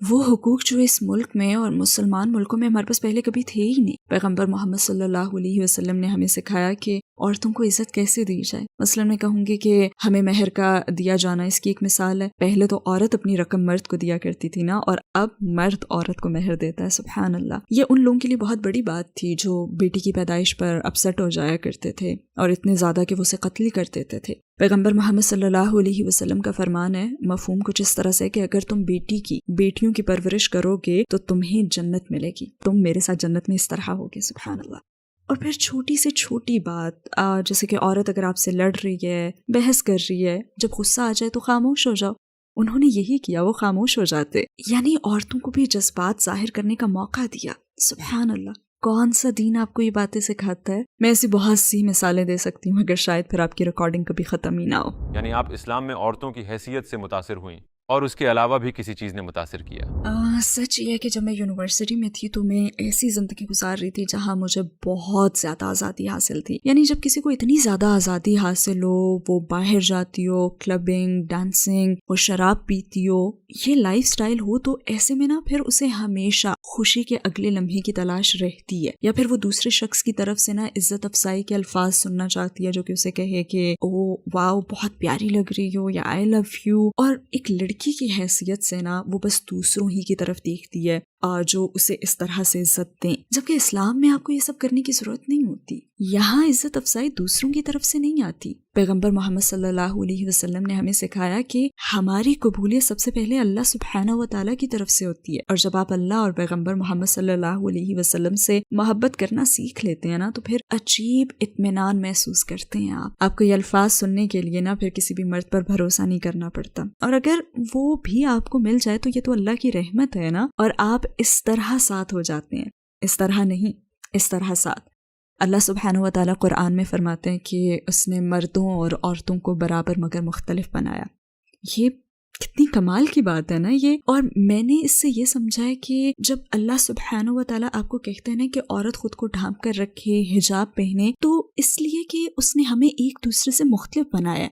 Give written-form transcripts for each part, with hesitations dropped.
وہ حقوق جو اس ملک میں اور مسلمان ملکوں میں ہمارے پاس پہلے کبھی تھے ہی نہیں. پیغمبر محمد صلی اللہ علیہ وسلم نے ہمیں سکھایا کہ عورتوں کو عزت کیسے دی جائے. مثلا میں کہوں گی کہ ہمیں مہر کا دیا جانا اس کی ایک مثال ہے. پہلے تو عورت اپنی رقم مرد کو دیا کرتی تھی نا، اور اب مرد عورت کو مہر دیتا ہے. سبحان اللہ. یہ ان لوگوں کے لیے بہت بڑی بات تھی جو بیٹی کی پیدائش پر اپسٹ ہو جایا کرتے تھے اور اتنے زیادہ کہ وہ اسے قتل کر دیتے تھے. پیغمبر محمد صلی اللہ علیہ وسلم کا فرمان ہے، مفہوم کچھ اس طرح سے کہ اگر تم بیٹیوں کی پرورش کرو گے تو تمہیں جنت ملے گی، تم میرے ساتھ جنت میں اس طرح ہوگے. سبحان اللہ. اور پھر چھوٹی سے چھوٹی بات جیسے کہ عورت اگر آپ سے لڑ رہی ہے، بحث کر رہی ہے، جب غصہ آ جائے تو خاموش ہو جاؤ. انہوں نے یہی کیا، وہ خاموش ہو جاتے. یعنی عورتوں کو بھی جذبات ظاہر کرنے کا موقع دیا. سبحان اللہ. کون سا دین آپ کو یہ باتیں سکھاتا ہے؟ میں ایسی بہت سی مثالیں دے سکتی ہوں، اگر شاید پھر آپ کی ریکارڈنگ کبھی ختم ہی نہ ہو. یعنی آپ اسلام میں عورتوں کی حیثیت سے متاثر ہوئیں اور اس کے علاوہ بھی کسی چیز نے متاثر کیا؟ سچ یہ ہے کہ جب میں یونیورسٹی میں تھی تو میں ایسی زندگی گزار رہی تھی جہاں مجھے بہت زیادہ آزادی حاصل تھی. یعنی جب کسی کو اتنی زیادہ آزادی حاصل ہو، وہ باہر جاتی ہو، کلبنگ، ڈانسنگ، وہ شراب پیتی ہو، یہ لائف سٹائل ہو، تو ایسے میں نا پھر اسے ہمیشہ خوشی کے اگلے لمحے کی تلاش رہتی ہے، یا پھر وہ دوسرے شخص کی طرف سے نا عزت افزائی کے الفاظ سننا چاہتی ہے جو کہ اسے کہے کہ او واو بہت پیاری لگ رہی ہو، یا آئی لو یو. اور ایک لڑکی کی حیثیت سے نا وہ بس دوسروں ہی کی طرف دیکھتی ہے جو اسے اس طرح سے عزت دیں، جبکہ اسلام میں آپ کو یہ سب کرنے کی ضرورت نہیں ہوتی. یہاں عزت افزائی دوسروں کی طرف سے نہیں آتی. پیغمبر محمد صلی اللہ علیہ وسلم نے ہمیں سکھایا کہ ہماری قبولیت سب سے پہلے اللہ سبحانہ و تعالیٰ کی طرف سے ہوتی ہے، اور جب آپ اللہ اور پیغمبر محمد صلی اللہ علیہ وسلم سے محبت کرنا سیکھ لیتے ہیں نا تو پھر عجیب اطمینان محسوس کرتے ہیں. آپ کو یہ الفاظ سننے کے لیے نا پھر کسی بھی مرد پر بھروسہ نہیں کرنا پڑتا، اور اگر وہ بھی آپ کو مل جائے تو یہ تو اللہ کی رحمت ہے نا، اور آپ اس طرح ساتھ ہو جاتے ہیں. اس طرح نہیں، اس طرح ساتھ. اللہ سبحانہ و تعالیٰ قرآن میں فرماتے ہیں کہ اس نے مردوں اور عورتوں کو برابر مگر مختلف بنایا. یہ کتنی کمال کی بات ہے نا یہ. اور میں نے اس سے یہ سمجھا ہے کہ جب اللہ سبحانہ و تعالیٰ آپ کو کہتے ہیں نا کہ عورت خود کو ڈھانپ کر رکھے، حجاب پہنے، تو اس لیے کہ اس نے ہمیں ایک دوسرے سے مختلف بنایا.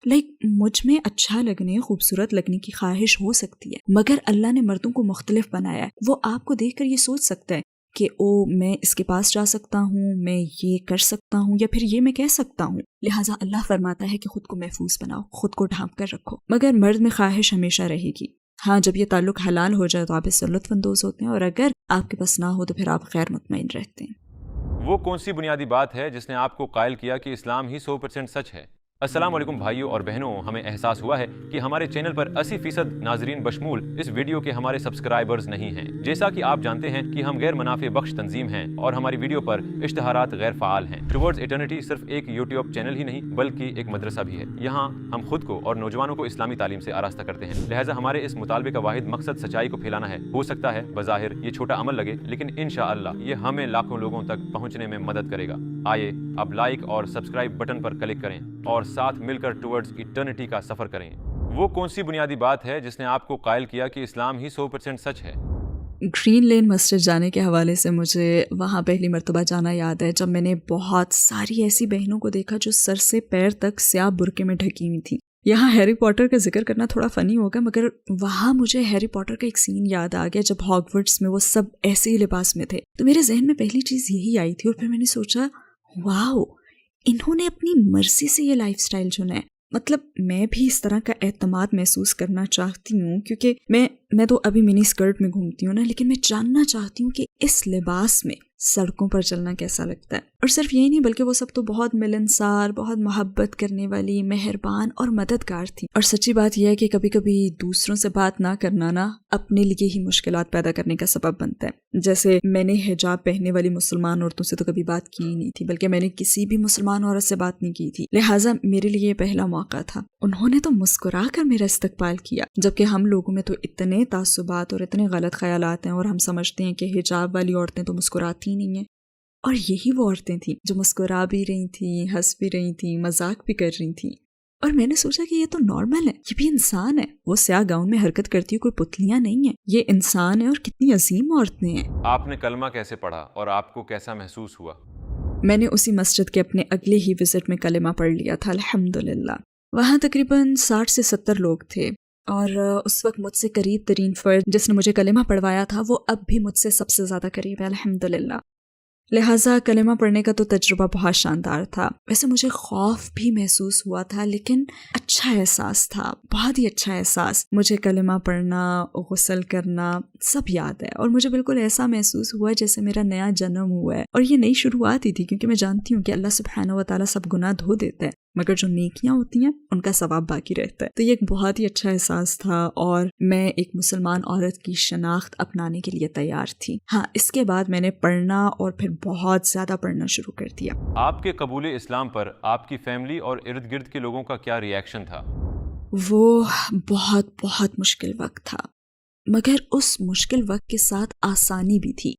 مجھ میں اچھا لگنے، خوبصورت لگنے کی خواہش ہو سکتی ہے، مگر اللہ نے مردوں کو مختلف بنایا ہے. وہ آپ کو دیکھ کر یہ سوچ سکتا ہے کہ میں اس کے پاس جا سکتا ہوں، میں یہ کر سکتا ہوں، یا پھر یہ میں کہہ سکتا ہوں. لہٰذا اللہ فرماتا ہے کہ خود کو محفوظ بناؤ، خود کو ڈھانپ کر رکھو. مگر مرد میں خواہش ہمیشہ رہے گی. ہاں جب یہ تعلق حلال ہو جائے تو آپ اس سے لطف اندوز ہوتے ہیں، اور اگر آپ کے پاس نہ ہو تو پھر آپ غیر مطمئن رہتے ہیں. وہ کون سی بنیادی بات ہے جس نے آپ کو قائل کیا کہ اسلام ہی 100% سچ ہے؟ السلام علیکم بھائیوں اور بہنوں. ہمیں احساس ہوا ہے کہ ہمارے چینل پر 80% ناظرین بشمول اس ویڈیو کے ہمارے سبسکرائبرز نہیں ہیں. جیسا کہ آپ جانتے ہیں کہ ہم غیر منافع بخش تنظیم ہیں اور ہماری ویڈیو پر اشتہارات غیر فعال ہیں. ٹوورڈز ایٹرنٹی صرف ایک یوٹیوب چینل ہی نہیں بلکہ ایک مدرسہ بھی ہے. یہاں ہم خود کو اور نوجوانوں کو اسلامی تعلیم سے آراستہ کرتے ہیں. لہٰذا ہمارے اس مطالبے کا واحد مقصد سچائی کو پھیلانا ہے. ہو سکتا ہے بظاہر یہ چھوٹا عمل لگے، لیکن انشاءاللہ یہ ہمیں لاکھوں لوگوں تک پہنچنے میں مدد کرے گا. آئیے اب لائک اور سبسکرائب بٹن پر کلک کریں اور ساتھ مل کر ٹوورڈز ایٹرنٹی کا سفر کریں. وہ کون سی بنیادی بات ہے جس نے آپ کو قائل کیا کہ اسلام ہی 100% سچ ہے؟ گرین لین مسجد جانے کے حوالے سے مجھے وہاں پہلی مرتبہ جانا یاد ہے، جب میں نے بہت ساری ایسی بہنوں کو دیکھا جو سر سے پیر تک سیاہ برقعے میں ڈھکی ہوئی تھیں. یہاں ہیری پوٹر کا ذکر کرنا تھوڑا فنی ہوگا، مگر وہاں مجھے ہیری پوٹر کا ایک سین یاد آ گیا جب ہاگورٹس میں وہ سب ایسے ہی لباس میں تھے. تو میرے ذہن میں پہلی چیز یہی آئی تھی، اور پھر میں نے سوچا واو، انہوں نے اپنی مرضی سے یہ لائف سٹائل چنا ہے. مطلب میں بھی اس طرح کا اعتماد محسوس کرنا چاہتی ہوں، کیونکہ میں تو ابھی منی اسکرٹ میں گھومتی ہوں نا، لیکن میں جاننا چاہتی ہوں کہ اس لباس میں سڑکوں پر چلنا کیسا لگتا ہے. اور صرف یہی نہیں بلکہ وہ سب تو بہت ملنسار، بہت محبت کرنے والی، مہربان اور مددگار تھی. اور سچی بات یہ ہے کہ کبھی کبھی دوسروں سے بات نہ کرنا نا اپنے لیے ہی مشکلات پیدا کرنے کا سبب بنتا ہے. جیسے میں نے حجاب پہننے والی مسلمان عورتوں سے تو کبھی بات کی ہی نہیں تھی، بلکہ میں نے کسی بھی مسلمان عورت سے بات نہیں کی تھی. لہٰذا میرے لیے یہ پہلا موقع تھا. انہوں نے تو مسکرا کر میرا استقبال کیا، جبکہ ہم لوگوں میں تو اتنے تعصبات اور اتنے غلط خیالات ہیں، اور ہم سمجھتے ہیں کہ حجاب والی عورتیں تو مسکراتی نہیں ہیں. اور یہی وہ عورتیں تھیں جو مسکرا بھی رہی تھیں، ہنس بھی رہی تھیں، مذاق بھی کر رہی تھیں. اور میں نے سوچا کہ یہ تو نارمل ہے، یہ بھی انسان ہے. وہ سیاہ گاؤن میں حرکت کرتی ہے، کوئی پتلیاں نہیں ہیں، یہ انسان ہے، اور کتنی عظیم عورتیں ہیں. آپ نے کلمہ کیسے پڑھا اور آپ کو کیسا محسوس ہوا؟ میں نے اسی مسجد کے اپنے اگلے ہی وزٹ میں کلمہ پڑھ لیا تھا الحمدللہ. وہاں تقریباً 60 سے 70 لوگ تھے. اور اس وقت مجھ سے قریب ترین فرد جس نے مجھے کلمہ پڑھوایا تھا وہ اب بھی مجھ سے سب سے زیادہ قریب ہے الحمدللہ. لہٰذا کلمہ پڑھنے کا تو تجربہ بہت شاندار تھا. ویسے مجھے خوف بھی محسوس ہوا تھا لیکن اچھا احساس تھا، بہت ہی اچھا احساس. مجھے کلمہ پڑھنا، غسل کرنا سب یاد ہے اور مجھے بالکل ایسا محسوس ہوا جیسے میرا نیا جنم ہوا ہے. اور یہ نئی شروعات ہی تھی کیونکہ میں جانتی ہوں کہ اللہ سبحانہ و تعالیٰ سب گناہ دھو دیتا ہے مگر جو نیکیاں ہوتی ہیں ان کا ثواب باقی رہتا ہے. تو یہ ایک بہت ہی اچھا احساس تھا اور میں ایک مسلمان عورت کی شناخت اپنانے کے لیے تیار تھی. ہاں، اس کے بعد میں نے پڑھنا اور پھر بہت زیادہ پڑھنا شروع کر دیا. آپ کے قبول اسلام پر آپ کی فیملی اور ارد گرد کے لوگوں کا کیا ری ایکشن تھا؟ وہ بہت بہت مشکل وقت تھا مگر اس مشکل وقت کے ساتھ آسانی بھی تھی.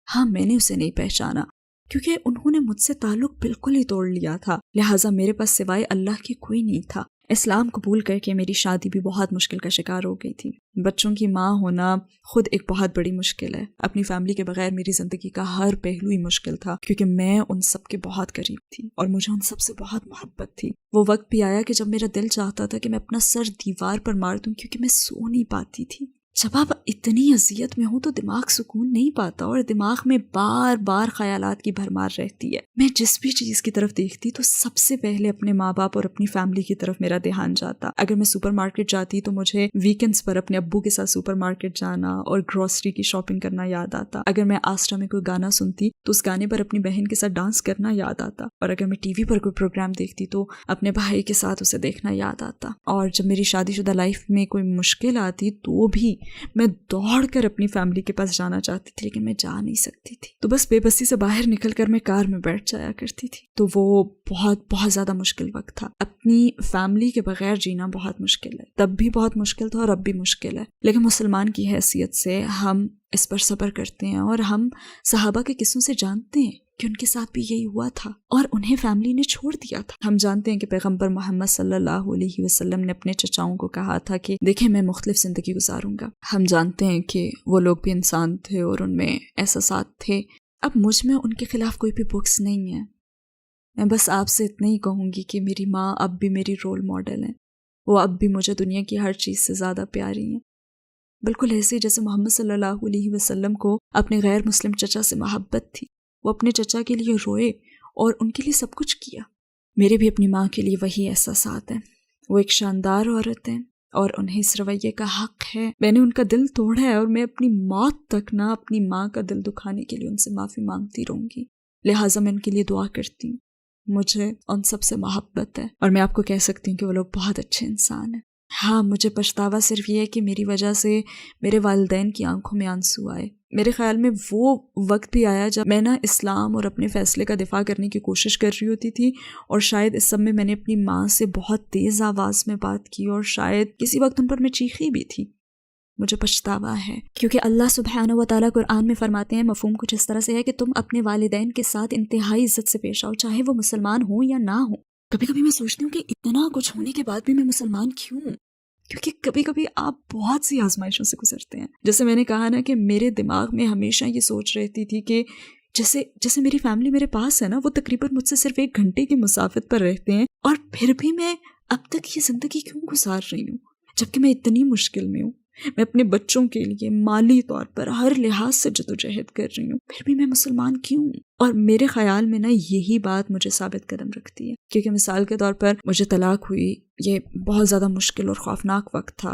ہاں، میں نے اسے نہیں پہچانا کیونکہ انہوں نے مجھ سے تعلق بالکل ہی توڑ لیا تھا. لہٰذا میرے پاس سوائے اللہ کے کوئی نہیں تھا. اسلام قبول کر کے میری شادی بھی بہت مشکل کا شکار ہو گئی تھی. بچوں کی ماں ہونا خود ایک بہت بڑی مشکل ہے. اپنی فیملی کے بغیر میری زندگی کا ہر پہلو ہی مشکل تھا کیونکہ میں ان سب کے بہت قریب تھی اور مجھے ان سب سے بہت محبت تھی. وہ وقت بھی آیا کہ جب میرا دل چاہتا تھا کہ میں اپنا سر دیوار پر مار دوں کیونکہ میں سو نہیں پاتی تھی. جب آپ اتنی اذیت میں ہوں تو دماغ سکون نہیں پاتا اور دماغ میں بار بار خیالات کی بھرمار رہتی ہے. میں جس بھی چیز کی طرف دیکھتی تو سب سے پہلے اپنے ماں باپ اور اپنی فیملی کی طرف میرا دھیان جاتا. اگر میں سپر مارکیٹ جاتی تو مجھے ویکینڈز پر اپنے ابو کے ساتھ سپر مارکیٹ جانا اور گروسری کی شاپنگ کرنا یاد آتا. اگر میں آسٹا میں کوئی گانا سنتی تو اس گانے پر اپنی بہن کے ساتھ ڈانس کرنا یاد آتا. اور اگر میں ٹی وی پر کوئی پروگرام دیکھتی تو اپنے بھائی کے ساتھ اسے دیکھنا یاد آتا. اور جب میری شادی شدہ لائف میں کوئی مشکل آتی تو بھی میں دوڑ کر اپنی فیملی کے پاس جانا چاہتی تھی لیکن میں جا نہیں سکتی تھی. تو بس بے بسی سے باہر نکل کر میں کار میں بیٹھ جایا کرتی تھی. تو وہ بہت بہت زیادہ مشکل وقت تھا. اپنی فیملی کے بغیر جینا بہت مشکل ہے. تب بھی بہت مشکل تھا اور اب بھی مشکل ہے. لیکن مسلمان کی حیثیت سے ہم اس پر صبر کرتے ہیں اور ہم صحابہ کے قصوں سے جانتے ہیں کہ ان کے ساتھ بھی یہی ہوا تھا اور انہیں فیملی نے چھوڑ دیا تھا. ہم جانتے ہیں کہ پیغمبر محمد صلی اللہ علیہ وسلم نے اپنے چچاؤں کو کہا تھا کہ دیکھیں میں مختلف زندگی گزاروں گا. ہم جانتے ہیں کہ وہ لوگ بھی انسان تھے اور ان میں احساسات تھے. اب مجھ میں ان کے خلاف کوئی بھی بکس نہیں ہے. میں بس آپ سے اتنا ہی کہوں گی کہ میری ماں اب بھی میری رول ماڈل ہیں. وہ اب بھی مجھے دنیا کی ہر چیز سے زیادہ پیاری ہیں. بالکل ایسے جیسے محمد صلی اللہ علیہ وسلم کو اپنے غیر مسلم چچا سے محبت تھی. وہ اپنے چچا کے لیے روئے اور ان کے لیے سب کچھ کیا. میرے بھی اپنی ماں کے لیے وہی احساسات ہیں. وہ ایک شاندار عورت ہیں اور انہیں اس رویے کا حق ہے. میں نے ان کا دل توڑا ہے اور میں اپنی موت تک نہ اپنی ماں کا دل دکھانے کے لیے ان سے معافی مانگتی رہوں گی. لہٰذا میں ان کے لیے دعا کرتی ہوں. مجھے ان سب سے محبت ہے اور میں آپ کو کہہ سکتی ہوں کہ وہ لوگ بہت اچھے انسان ہیں. ہاں، مجھے پچھتاوا صرف یہ ہے کہ میری وجہ سے میرے والدین کی آنکھوں میں آنسو آئے. میرے خیال میں وہ وقت بھی آیا جب میں اسلام اور اپنے فیصلے کا دفاع کرنے کی کوشش کر رہی ہوتی تھی اور شاید اس سب میں نے اپنی ماں سے بہت تیز آواز میں بات کی اور شاید کسی وقت ان پر میں چیخی بھی تھی. مجھے پچھتاوا ہے کیونکہ اللہ سبحانہ و تعالیٰ قرآن میں فرماتے ہیں مفہوم کچھ اس طرح سے ہے کہ تم اپنے والدین کے ساتھ انتہائی عزت سے پیش آؤ چاہے وہ مسلمان ہوں یا نہ ہوں. کبھی کبھی میں سوچتی ہوں کہ اتنا کچھ ہونے کے بعد بھی میں مسلمان کیوں ہوں؟ کیونکہ کبھی کبھی آپ بہت سی آزمائشوں سے گزرتے ہیں. جیسے میں نے کہا نا کہ میرے دماغ میں ہمیشہ یہ سوچ رہتی تھی کہ جیسے میری فیملی میرے پاس ہے نا، وہ تقریباً مجھ سے صرف 1 گھنٹے کی مسافت پر رہتے ہیں اور پھر بھی میں اب تک یہ زندگی کیوں گزار رہی ہوں جبکہ میں اتنی مشکل میں ہوں. میں اپنے بچوں کے لیے مالی طور پر ہر لحاظ سے جدوجہد کر رہی ہوں، پھر بھی میں مسلمان کیوں ہوں؟ اور میرے خیال میں یہی بات مجھے ثابت قدم رکھتی ہے. کیونکہ مثال کے طور پر مجھے طلاق ہوئی. یہ بہت زیادہ مشکل اور خوفناک وقت تھا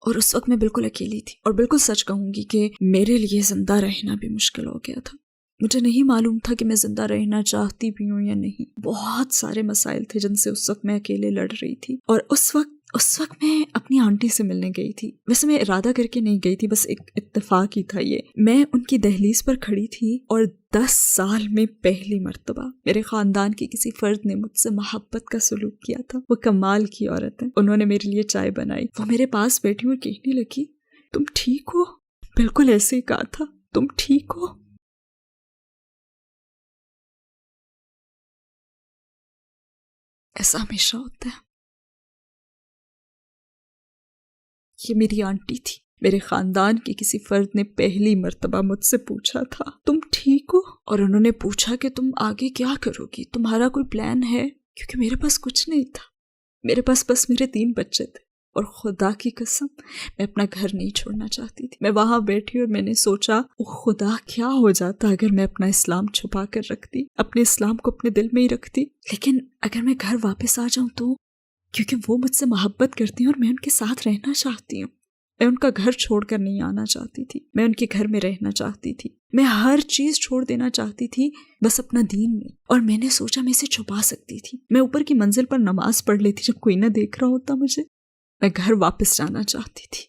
اور اس وقت میں بالکل اکیلی تھی اور بالکل سچ کہوں گی کہ میرے لیے زندہ رہنا بھی مشکل ہو گیا تھا. مجھے نہیں معلوم تھا کہ میں زندہ رہنا چاہتی بھی ہوں یا نہیں. بہت سارے مسائل تھے جن سے اس وقت میں اکیلے لڑ رہی تھی. اور اس وقت میں اپنی آنٹی سے ملنے گئی تھی. ویسے میں ارادہ کر کے نہیں گئی تھی، بس ایک اتفاق ہی تھا. یہ میں ان کی دہلیز پر کھڑی تھی اور 10 سال میں پہلی مرتبہ میرے خاندان کے کسی فرد نے مجھ سے محبت کا سلوک کیا تھا. وہ کمال کی عورت ہے. انہوں نے میرے لیے چائے بنائی. وہ میرے پاس بیٹھی اور کہنے لگی تم ٹھیک ہو؟ بالکل ایسے ہی کہا تھا، تم ٹھیک ہو؟ ایسا ہمیشہ ہوتا ہے. یہ میری آنٹی تھی. میرے خاندان کے کسی فرد نے پہلی مرتبہ مجھ سے پوچھا تھا تم ٹھیک ہو؟ اور انہوں نے پوچھا کہ تم آگے کیا کرو گی، تمہارا کوئی پلان ہے؟ کیونکہ میرے پاس کچھ نہیں تھا. میرے پاس بس میرے 3 بچے تھے اور خدا کی قسم میں اپنا گھر نہیں چھوڑنا چاہتی تھی. میں وہاں بیٹھی اور میں نے سوچا او خدا کیا ہو جاتا اگر میں اپنا اسلام چھپا کر رکھتی، اپنے اسلام کو اپنے دل میں ہی رکھتی. لیکن اگر میں گھر واپس آ جاؤں تو، کیونکہ وہ مجھ سے محبت کرتی ہیں اور میں ان کے ساتھ رہنا چاہتی ہوں. میں ان کا گھر چھوڑ کر نہیں آنا چاہتی تھی، میں ان کے گھر میں رہنا چاہتی تھی. میں ہر چیز چھوڑ دینا چاہتی تھی بس اپنا دین نہیں. اور میں نے سوچا میں اسے چھپا سکتی تھی. میں اوپر کی منزل پر نماز پڑھ لیتی جب کوئی نہ دیکھ رہا ہوتا مجھے. میں گھر واپس جانا چاہتی تھی.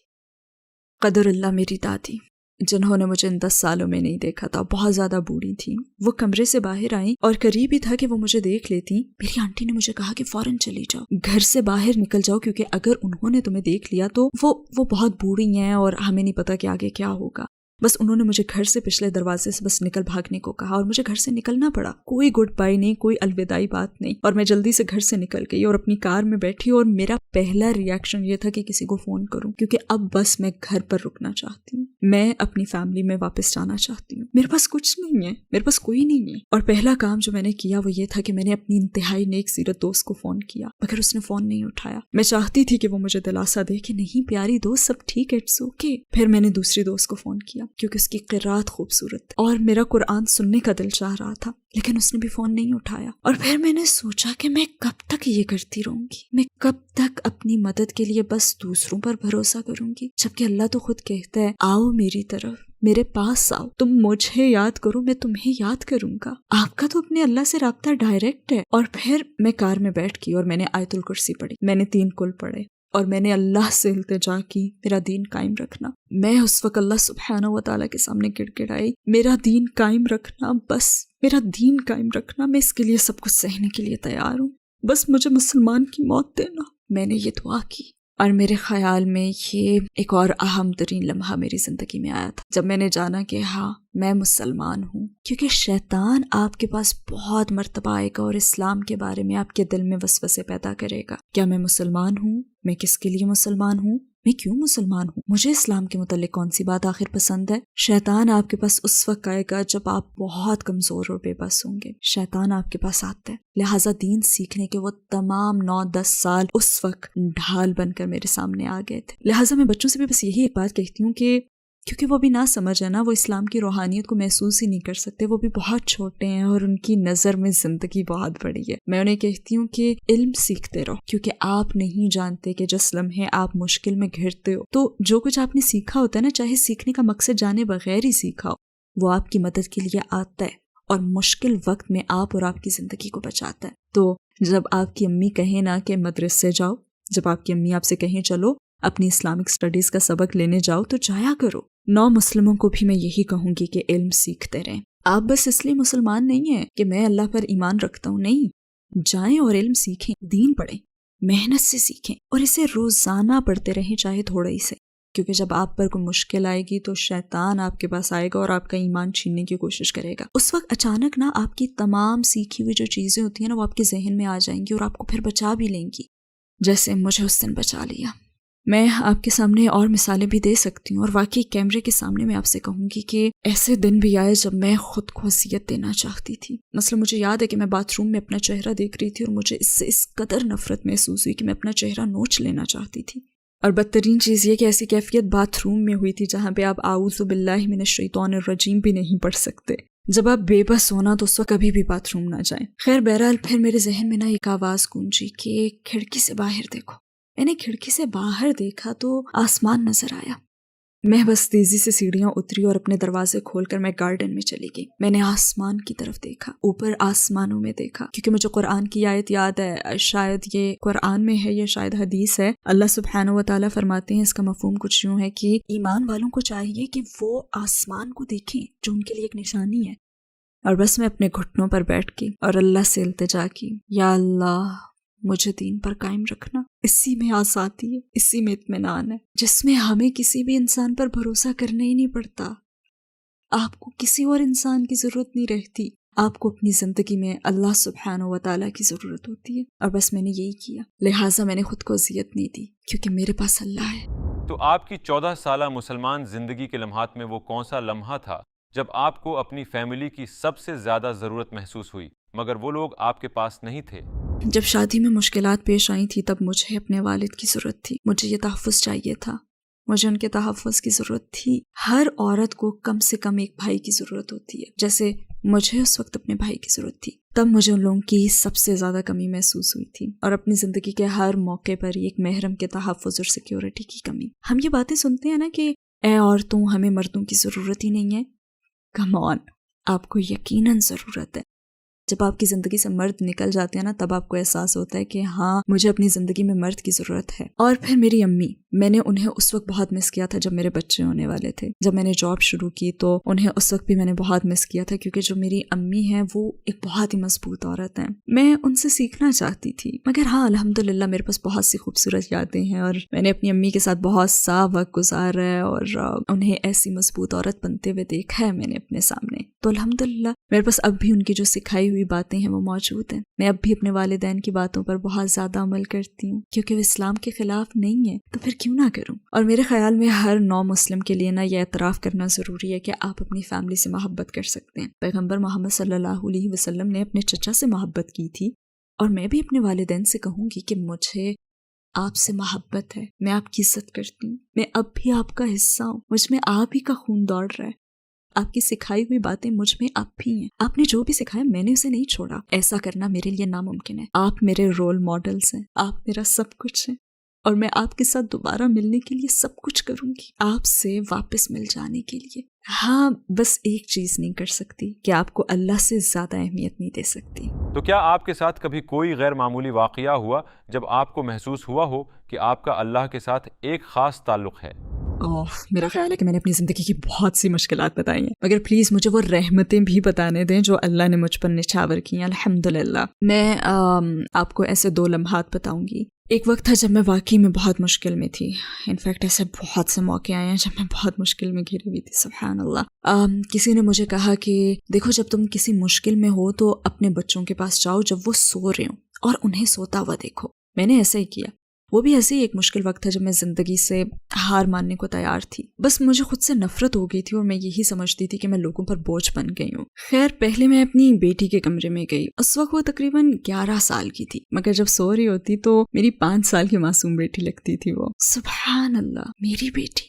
قدر اللہ میری دادی جنہوں نے مجھے ان 10 سالوں میں نہیں دیکھا تھا، بہت زیادہ بوڑھی تھیں. وہ کمرے سے باہر آئیں اور قریب ہی تھا کہ وہ مجھے دیکھ لیتی. میری آنٹی نے مجھے کہا کہ فوراً چلی جاؤ، گھر سے باہر نکل جاؤ، کیونکہ اگر انہوں نے تمہیں دیکھ لیا تو وہ بہت بوڑھی ہیں اور ہمیں نہیں پتا کہ آگے کیا ہوگا. بس انہوں نے مجھے گھر سے پچھلے دروازے سے بس نکل بھاگنے کو کہا اور مجھے گھر سے نکلنا پڑا. کوئی گڈ بائی نہیں، کوئی الوداعی بات نہیں. اور میں جلدی سے گھر سے نکل گئی اور اپنی کار میں بیٹھی اور میرا پہلا ریاکشن یہ تھا کہ کسی کو فون کروں، کیونکہ اب بس میں گھر پر رکنا چاہتی ہوں. میں اپنی فیملی میں واپس جانا چاہتی ہوں. میرے پاس کچھ نہیں ہے، میرے پاس کوئی نہیں ہے. اور پہلا کام جو میں نے کیا وہ یہ تھا کہ میں نے اپنی انتہائی نیک سیرت دوست کو فون کیا، مگر اس نے فون نہیں اٹھایا. میں چاہتی تھی کہ وہ مجھے دلاسا دے کہ نہیں پیاری دوست سب ٹھیک ہے، اٹس اوکے. پھر میں نے دوسری دوست کو فون کیا کیونکہ اس کی قرات خوبصورت اور میرا قرآن سننے کا دل چاہ رہا تھا، لیکن اس نے بھی فون نہیں اٹھایا. اور پھر میں نے سوچا کہ میں کب تک یہ کرتی رہوں گی، میں کب تک اپنی مدد کے لیے بس دوسروں پر بھروسہ کروں گی، جبکہ اللہ تو خود کہتا ہے آؤ میری طرف، میرے پاس آؤ، تم مجھے یاد کرو میں تمہیں یاد کروں گا. آپ کا تو اپنے اللہ سے رابطہ ڈائریکٹ ہے. اور پھر میں کار میں بیٹھ گئی اور میں نے آیت الکرسی پڑھی، میں نے 3 کل پڑھے اور میں نے اللہ سے التجا کی میرا دین قائم رکھنا. میں اس وقت اللہ سبحانہ و تعالیٰ کے سامنے گڑ گڑائی، میرا دین قائم رکھنا، بس میرا دین قائم رکھنا، میں اس کے لیے سب کچھ سہنے کے لیے تیار ہوں، بس مجھے مسلمان کی موت دینا. میں نے یہ دعا کی اور میرے خیال میں یہ ایک اور اہم ترین لمحہ میری زندگی میں آیا تھا جب میں نے جانا کہ ہاں میں مسلمان ہوں. کیونکہ شیطان آپ کے پاس بہت مرتبہ آئے گا اور اسلام کے بارے میں آپ کے دل میں وسوسے پیدا کرے گا. کیا میں مسلمان ہوں؟ میں کس کے لیے مسلمان ہوں؟ میں کیوں مسلمان ہوں؟ مجھے اسلام کے متعلق کون سی بات آخر پسند ہے؟ شیطان آپ کے پاس اس وقت آئے گا جب آپ بہت کمزور اور بے بس ہوں گے. شیطان آپ کے پاس آتا ہے. لہٰذا دین سیکھنے کے وہ تمام 9-10 سال اس وقت ڈھال بن کر میرے سامنے آ گئے تھے. لہٰذا میں بچوں سے بھی بس یہی ایک بات کہتی ہوں کہ کیونکہ وہ بھی نہ سمجھ ہے نا، وہ اسلام کی روحانیت کو محسوس ہی نہیں کر سکتے، وہ بھی بہت چھوٹے ہیں اور ان کی نظر میں زندگی بہت بڑی ہے. میں انہیں کہتی ہوں کہ علم سیکھتے رہو، کیونکہ آپ نہیں جانتے کہ جس لمحے آپ مشکل میں گھرتے ہو تو جو کچھ آپ نے سیکھا ہوتا ہے نا، چاہے سیکھنے کا مقصد جانے بغیر ہی سیکھا ہو، وہ آپ کی مدد کے لیے آتا ہے اور مشکل وقت میں آپ اور آپ کی زندگی کو بچاتا ہے. تو جب آپ کی امی کہیں نا کہ مدرسے جاؤ، جب آپ کی امی آپ سے کہیں چلو اپنی اسلامک اسٹڈیز کا سبق لینے جاؤ تو جایا کرو. نو مسلموں کو بھی میں یہی کہوں گی کہ علم سیکھتے رہیں. آپ بس اس لیے مسلمان نہیں ہیں کہ میں اللہ پر ایمان رکھتا ہوں، نہیں، جائیں اور علم سیکھیں، دین پڑھیں، محنت سے سیکھیں اور اسے روزانہ پڑھتے رہیں چاہے تھوڑا ہی سے. کیونکہ جب آپ پر کوئی مشکل آئے گی تو شیطان آپ کے پاس آئے گا اور آپ کا ایمان چھیننے کی کوشش کرے گا. اس وقت اچانک نا آپ کی تمام سیکھی ہوئی جو چیزیں ہوتی ہیں نا وہ آپ کے ذہن میں آ جائیں گی اور آپ کو پھر بچا بھی لیں گی، جیسے مجھے اس دن بچا لیا. میں آپ کے سامنے اور مثالیں بھی دے سکتی ہوں اور واقعی کیمرے کے سامنے میں آپ سے کہوں گی کہ ایسے دن بھی آئے جب میں خود کو اذیت دینا چاہتی تھی. مثلا مجھے یاد ہے کہ میں باتھ روم میں اپنا چہرہ دیکھ رہی تھی اور مجھے اس سے اس قدر نفرت محسوس ہوئی کہ میں اپنا چہرہ نوچ لینا چاہتی تھی. اور بدترین چیز یہ کہ ایسی کیفیت باتھ روم میں ہوئی تھی جہاں پہ آپ اعوذ باللہ من الشیطان الرجیم بھی نہیں پڑھ سکتے. جب آپ بے بس ہونا تو اس وقت کبھی بھی باتھ روم نہ جائیں. خیر بہرحال پھر میرے ذہن میں نا ایک آواز گونجی کہ کھڑکی سے باہر دیکھو. میں نے کھڑکی سے باہر دیکھا تو آسمان نظر آیا. میں بس تیزی سے سیڑھیاں اتری اور اپنے دروازے کھول کر میں گارڈن میں چلی گئی. میں نے آسمان کی طرف دیکھا، اوپر آسمانوں میں دیکھا، کیونکہ مجھے قرآن کی آیت یاد ہے، شاید یہ قرآن میں ہے یا شاید حدیث ہے. اللہ سبحانہ و تعالیٰ فرماتے ہیں، اس کا مفہوم کچھ یوں ہے کہ ایمان والوں کو چاہیے کہ وہ آسمان کو دیکھیں جو ان کے لیے ایک نشانی ہے. اور بس میں اپنے گھٹنوں پر بیٹھ گئی اور اللہ سے التجا کی، یا اللہ مجھے دین پر قائم رکھنا. اسی میں آزادی ہے، اسی میں اطمینان ہے، جس میں ہمیں کسی بھی انسان پر بھروسہ کرنا ہی نہیں پڑتا. آپ کو کسی اور انسان کی ضرورت نہیں رہتی، آپ کو اپنی زندگی میں اللہ سبحانہ و تعالیٰ کی ضرورت ہوتی ہے. اور بس میں نے یہی کیا، لہٰذا میں نے خود کو اذیت نہیں دی کیونکہ میرے پاس اللہ ہے. تو آپ کی 14 سالہ مسلمان زندگی کے لمحات میں وہ کون سا لمحہ تھا جب آپ کو اپنی فیملی کی سب سے زیادہ ضرورت محسوس ہوئی مگر وہ لوگ آپ کے پاس نہیں تھے؟ جب شادی میں مشکلات پیش آئی تھی تب مجھے اپنے والد کی ضرورت تھی، مجھے یہ تحفظ چاہیے تھا، مجھے ان کے تحفظ کی ضرورت تھی۔ ہر عورت کو کم سے کم ایک بھائی کی ضرورت ہوتی ہے، جیسے مجھے اس وقت اپنے بھائی کی ضرورت تھی۔ تب مجھے ان لوگوں کی سب سے زیادہ کمی محسوس ہوئی تھی، اور اپنی زندگی کے ہر موقع پر ایک محرم کے تحفظ اور سیکیورٹی کی کمی۔ ہم یہ باتیں سنتے ہیں نا کہ اے عورتوں ہمیں مردوں کی ضرورت ہی نہیں ہے، کم آن، آپ کو یقیناً ضرورت ہے۔ جب آپ کی زندگی سے مرد نکل جاتے ہیں نا تب آپ کو احساس ہوتا ہے کہ ہاں مجھے اپنی زندگی میں مرد کی ضرورت ہے۔ اور پھر میری امی، میں نے انہیں اس وقت بہت مس کیا تھا جب میرے بچے ہونے والے تھے۔ جب میں نے جاب شروع کی تو انہیں اس وقت بھی میں نے بہت مس کیا تھا، کیونکہ جو میری امی ہیں وہ ایک بہت ہی مضبوط عورت ہیں۔ میں ان سے سیکھنا چاہتی تھی، مگر ہاں الحمدللہ میرے پاس بہت سی خوبصورت یادیں ہیں، اور میں نے اپنی امی کے ساتھ بہت سا وقت گزارا ہے، اور انہیں ایسی مضبوط عورت بنتے ہوئے دیکھا ہے میں نے اپنے سامنے۔ تو الحمدللہ میرے پاس اب بھی ان کی جو سکھائی ہوئی باتیں ہیں وہ موجود ہیں۔ میں اب بھی اپنے والدین کی باتوں پر بہت زیادہ عمل کرتی ہوں، کیونکہ وہ اسلام کے خلاف نہیں ہے، تو پھر کیوں نہ کروں۔ اور میرے خیال میں ہر نو مسلم کے لیے نا یہ اعتراف کرنا ضروری ہے کہ آپ اپنی فیملی سے محبت کر سکتے ہیں۔ پیغمبر محمد صلی اللہ علیہ وسلم نے اپنے چچا سے محبت کی تھی، اور میں بھی اپنے والدین سے کہوں گی کہ مجھے آپ سے محبت ہے، میں آپ کی عزت کرتی ہوں، میں اب بھی آپ کا حصہ ہوں، مجھ میں آپ ہی کا خون دوڑ رہا ہے۔ آپ کی سکھائی ہوئی باتیں مجھ میں اب بھی ہیں، آپ نے جو بھی سکھایا میں نے اسے نہیں چھوڑا۔ ایسا کرنا میرے لیے ناممکن ہے۔ آپ میرے رول ماڈلز ہیں، آپ میرا سب کچھ ہیں، اور میں آپ کے ساتھ دوبارہ ملنے کے لیے سب کچھ کروں گی، آپ سے واپس مل جانے کے لیے۔ ہاں بس ایک چیز نہیں کر سکتی کہ آپ کو اللہ سے زیادہ اہمیت نہیں دے سکتی۔ تو کیا آپ کے ساتھ کبھی کوئی غیر معمولی واقعہ ہوا جب آپ کو محسوس ہوا ہو کہ آپ کا اللہ کے ساتھ ایک خاص تعلق ہے؟ میرا خیال ہے کہ میں نے اپنی زندگی کی بہت سی مشکلات بتائی ہیں، مگر پلیز مجھے وہ رحمتیں بھی بتانے دیں جو اللہ نے مجھ پر نچھاور کی ہیں۔ الحمدللہ میں آپ کو ایسے 2 لمحات بتاؤں گی۔ ایک وقت تھا جب میں واقعی میں بہت مشکل میں تھی، انفیکٹ ایسے بہت سے موقع آئے ہیں جب میں بہت مشکل میں گھری ہوئی تھی، سبحان اللہ۔ کسی نے مجھے کہا کہ دیکھو جب تم کسی مشکل میں ہو تو اپنے بچوں کے پاس جاؤ جب وہ سو رہے ہوں، اور انہیں سوتا ہوا دیکھو۔ میں نے ایسا ہی کیا۔ وہ بھی ایسے ہی ایک مشکل وقت تھا جب میں زندگی سے ہار ماننے کو تیار تھی، بس مجھے خود سے نفرت ہو گئی تھی، اور میں یہی سمجھتی تھی کہ میں لوگوں پر بوجھ بن گئی ہوں۔ خیر پہلے میں اپنی بیٹی کے کمرے میں گئی، اس وقت وہ تقریباً 11 سال کی تھی، مگر جب سو رہی ہوتی تو میری 5 سال کی معصوم بیٹی لگتی تھی وہ۔ سبحان اللہ، میری بیٹی،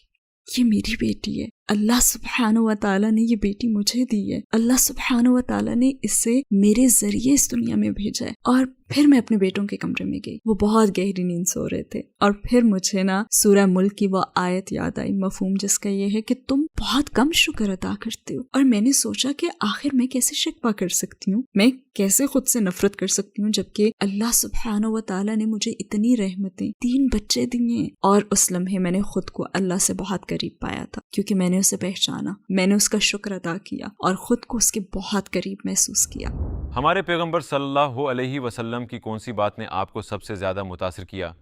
یہ میری بیٹی ہے، اللہ سبحانہ و تعالیٰ نے یہ بیٹی مجھے دی ہے، اللہ سبحانہ و تعالیٰ نے اسے میرے ذریعے اس دنیا میں بھیجا ہے۔ اور پھر میں اپنے بیٹوں کے کمرے میں گئی، وہ بہت گہری نیند سو رہے تھے، اور پھر مجھے نا سورہ ملک کی وہ آیت یاد آئی، مفہوم جس کا یہ ہے کہ تم بہت کم شکر ادا کرتے ہو۔ اور میں نے سوچا کہ آخر میں کیسے شکوہ کر سکتی ہوں، میں کیسے خود سے نفرت کر سکتی ہوں، جبکہ اللہ سبحانہ و تعالیٰ نے مجھے اتنی رحمتیں، 3 بچے دیے۔ اور اس لمحے میں نے خود کو اللہ سے بہت قریب پایا تھا، کیونکہ میں نے اسے پہچانا، میں نے اس کا شکر ادا کیا، اور خود کو اس کے بہت قریب محسوس کیا۔ ہمارے پیغمبر صلی اللہ علیہ وسلم کی کون سی بات نے آپ کو سب سے زیادہ متاثر کیا؟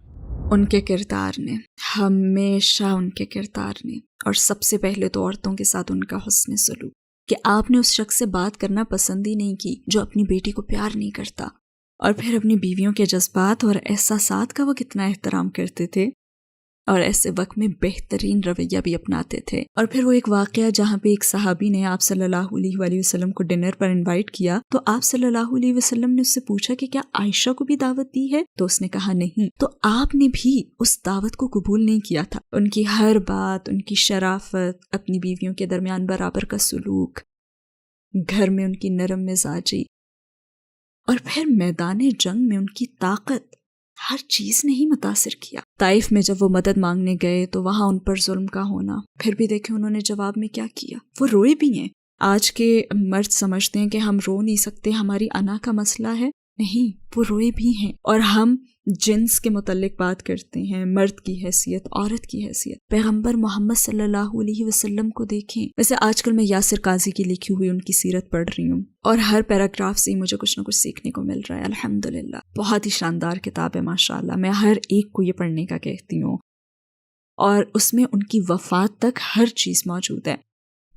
ان کے کردار نے، ہمیشہ ان کے کردار نے، اور سب سے پہلے تو عورتوں کے ساتھ ان کا حسن سلوک، کہ آپ نے اس شخص سے بات کرنا پسند ہی نہیں کی جو اپنی بیٹی کو پیار نہیں کرتا، اور پھر اپنی بیویوں کے جذبات اور احساسات کا وہ کتنا احترام کرتے تھے، اور ایسے وقت میں بہترین رویہ بھی اپناتے تھے۔ اور پھر وہ ایک واقعہ جہاں پہ ایک صحابی نے آپ صلی اللہ علیہ وسلم کو ڈنر پر انوائٹ کیا، تو آپ صلی اللہ علیہ وسلم نے اس سے پوچھا کہ کیا عائشہ کو بھی دعوت دی ہے، تو اس نے کہا نہیں، تو آپ نے بھی اس دعوت کو قبول نہیں کیا تھا۔ ان کی ہر بات، ان کی شرافت، اپنی بیویوں کے درمیان برابر کا سلوک، گھر میں ان کی نرم مزاجی، اور پھر میدان جنگ میں ان کی طاقت، ہر چیز نے ہی متاثر کیا۔ طائف میں جب وہ مدد مانگنے گئے تو وہاں ان پر ظلم کا ہونا، پھر بھی دیکھیں انہوں نے جواب میں کیا کیا، وہ روئے بھی ہیں۔ آج کے مرد سمجھتے ہیں کہ ہم رو نہیں سکتے، ہماری انا کا مسئلہ ہے، نہیں، وہ روئے بھی ہیں۔ اور ہم جنس کے متعلق بات کرتے ہیں، مرد کی حیثیت، عورت کی حیثیت، پیغمبر محمد صلی اللہ علیہ وسلم کو دیکھیں۔ ویسے آج کل میں یاسر قاضی کی لکھی ہوئی ان کی سیرت پڑھ رہی ہوں، اور ہر پیراگراف سے مجھے کچھ نہ کچھ سیکھنے کو مل رہا ہے، الحمدللہ۔ بہت ہی شاندار کتاب ہے ماشاءاللہ، میں ہر ایک کو یہ پڑھنے کا کہتی ہوں، اور اس میں ان کی وفات تک ہر چیز موجود ہے۔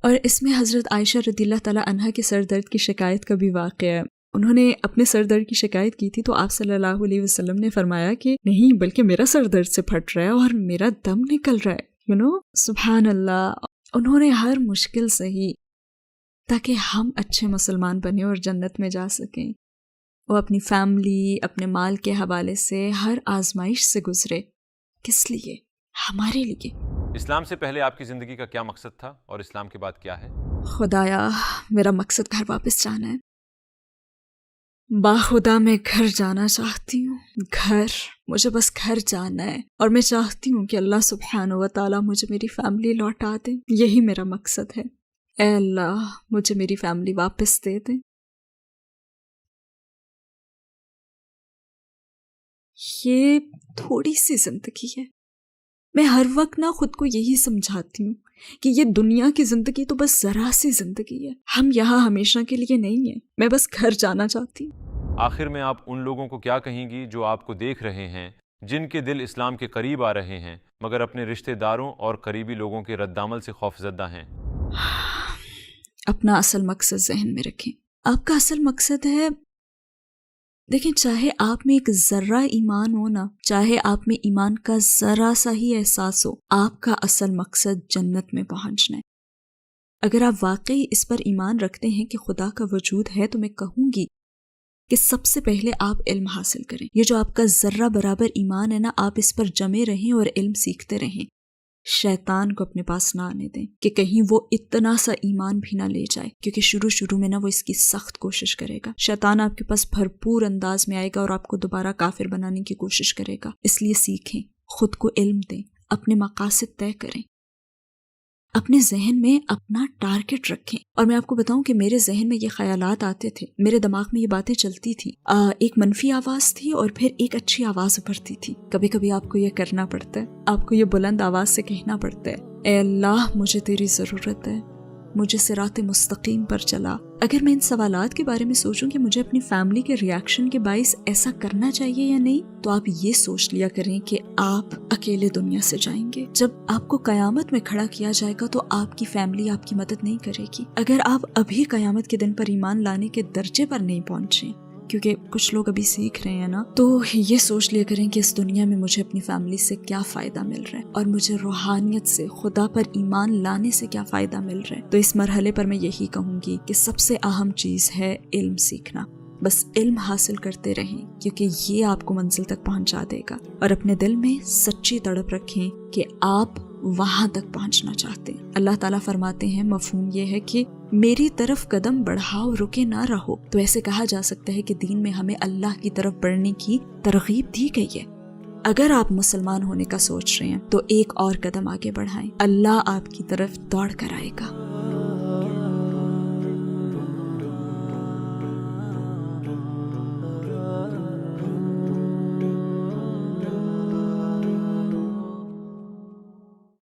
اور اس میں حضرت عائشہ رضی اللہ تعالیٰ عنہا کے سر درد کی شکایت کا بھی واقعہ ہے۔ انہوں نے اپنے سر درد کی شکایت کی تھی تو آپ صلی اللہ علیہ وسلم نے فرمایا کہ نہیں، بلکہ میرا سر درد سے پھٹ رہا ہے اور میرا دم نکل رہا ہے، سبحان اللہ۔ انہوں نے ہر مشکل سہی تاکہ ہم اچھے مسلمان بنیں اور جنت میں جا سکیں۔ وہ اپنی فیملی، اپنے مال کے حوالے سے ہر آزمائش سے گزرے. کس لیے؟ ہمارے لیے. اسلام سے پہلے آپ کی زندگی کا کیا مقصد تھا اور اسلام کے بعد کیا ہے؟ خدایا، میرا مقصد گھر واپس جانا ہے. باخدا میں گھر جانا چاہتی ہوں. گھر، مجھے بس گھر جانا ہے، اور میں چاہتی ہوں کہ اللہ سبحانہ و تعالیٰ مجھے میری فیملی لوٹا دے. یہی میرا مقصد ہے. اے اللہ، مجھے میری فیملی واپس دے دے. یہ تھوڑی سی زندگی ہے. میں ہر وقت خود کو یہی سمجھاتی ہوں کہ یہ دنیا کی زندگی تو بس ذرا سی زندگی ہے. ہم یہاں ہمیشہ کے لیے نہیں ہیں. میں بس گھر جانا چاہتی ہوں. آخر میں آپ ان لوگوں کو کیا کہیں گی جو آپ کو دیکھ رہے ہیں، جن کے دل اسلام کے قریب آ رہے ہیں مگر اپنے رشتہ داروں اور قریبی لوگوں کے رد عمل سے خوفزدہ ہیں؟ اپنا اصل مقصد ذہن میں رکھیں. آپ کا اصل مقصد ہے، دیکھیں، چاہے آپ میں ایک ذرہ ایمان ہو نا، چاہے آپ میں ایمان کا ذرا سا ہی احساس ہو، آپ کا اصل مقصد جنت میں پہنچنا ہے. اگر آپ واقعی اس پر ایمان رکھتے ہیں کہ خدا کا وجود ہے، تو میں کہوں گی کہ سب سے پہلے آپ علم حاصل کریں. یہ جو آپ کا ذرہ برابر ایمان ہے نا، آپ اس پر جمے رہیں اور علم سیکھتے رہیں. شیطان کو اپنے پاس نہ آنے دیں کہ کہیں وہ اتنا سا ایمان بھی نہ لے جائے، کیونکہ شروع میں وہ اس کی سخت کوشش کرے گا. شیطان آپ کے پاس بھرپور انداز میں آئے گا اور آپ کو دوبارہ کافر بنانے کی کوشش کرے گا. اس لیے سیکھیں، خود کو علم دیں، اپنے مقاصد طے کریں، اپنے ذہن میں اپنا ٹارگٹ رکھیں. اور میں آپ کو بتاؤں کہ میرے ذہن میں یہ خیالات آتے تھے، میرے دماغ میں یہ باتیں چلتی تھی. ایک منفی آواز تھی اور پھر ایک اچھی آواز ابھرتی تھی. کبھی کبھی آپ کو یہ کرنا پڑتا ہے، آپ کو یہ بلند آواز سے کہنا پڑتا ہے، اے اللہ، مجھے تیری ضرورت ہے، مجھے صراط مستقیم پر چلا. اگر میں ان سوالات کے بارے میں سوچوں کہ مجھے اپنی فیملی کے ریاکشن کے باعث ایسا کرنا چاہیے یا نہیں، تو آپ یہ سوچ لیا کریں کہ آپ اکیلے دنیا سے جائیں گے. جب آپ کو قیامت میں کھڑا کیا جائے گا تو آپ کی فیملی آپ کی مدد نہیں کرے گی. اگر آپ ابھی قیامت کے دن پر ایمان لانے کے درجے پر نہیں پہنچے، کیونکہ کچھ لوگ ابھی سیکھ رہے ہیں نا، تو یہ سوچ لیا کریں کہ اس دنیا میں مجھے اپنی فیملی سے کیا فائدہ مل رہا ہے اور مجھے روحانیت سے، خدا پر ایمان لانے سے کیا فائدہ مل رہا ہے. تو اس مرحلے پر میں یہی کہوں گی کہ سب سے اہم چیز ہے علم سیکھنا. بس علم حاصل کرتے رہیں، کیونکہ یہ آپ کو منزل تک پہنچا دے گا. اور اپنے دل میں سچی تڑپ رکھیں کہ آپ وہاں تک پہنچنا چاہتے ہیں. اللہ تعالیٰ فرماتے ہیں، مفہوم یہ ہے کہ میری طرف قدم بڑھاؤ، رکے نہ رہو. تو ایسے کہا جا سکتا ہے کہ دین میں ہمیں اللہ کی طرف بڑھنے کی ترغیب دی گئی ہے. اگر آپ مسلمان ہونے کا سوچ رہے ہیں تو ایک اور قدم آگے بڑھائیں، اللہ آپ کی طرف دوڑ کر آئے گا.